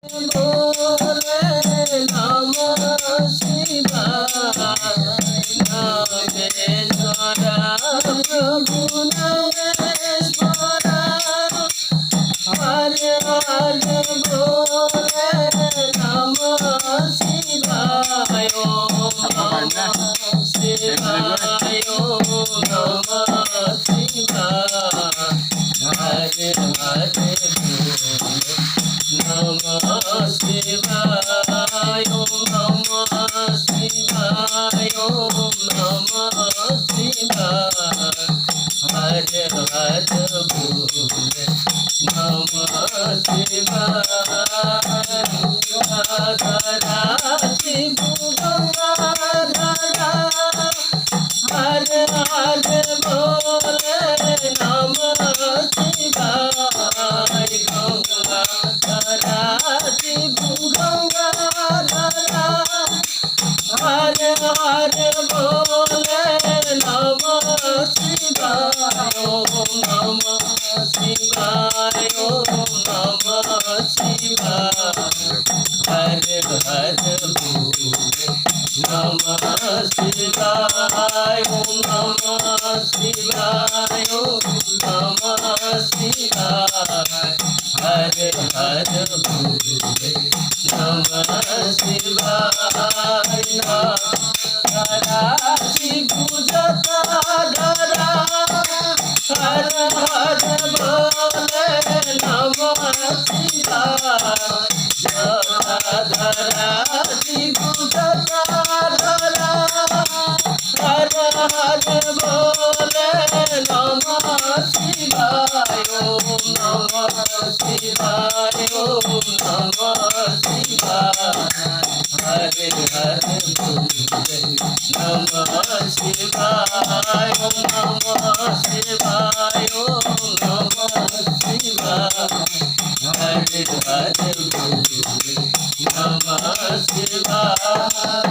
बोले नमः शिवाय नागेश्वरा प्रभु नागेश्वरा हरे हरे बोले नमः शिवाय नमः शिवाय नमः शिवाय हरे हरे बोले नमः शिवाय नमः शिवाय नमः शिवाय हरे हरे बोले नमः शिवाय गंगाधरा शिव गंगाधरा हरे हरे बोले नमः शिवाय गंगाधरा शिव गंगाधरा हरे हरे बोले नमः शिवाय नमः शिवाय नमः शिवाय हरे हरे बोले नमः शिवाय नमः शिवाय नमः शिवाय हरे हरे बोले नमः शिवाय धरा शिव जटाधरा हरे हरे बोले नमः शिवाय जटाधरा शिव जटाधरा हरे हरे बोले नमः शिवाय नमः शिवाय नमः शिवाय हरे हरे बोले नमः शिवाय नमः शिवाय नमः शिवाय हरे हरे बोले नमः शिवाय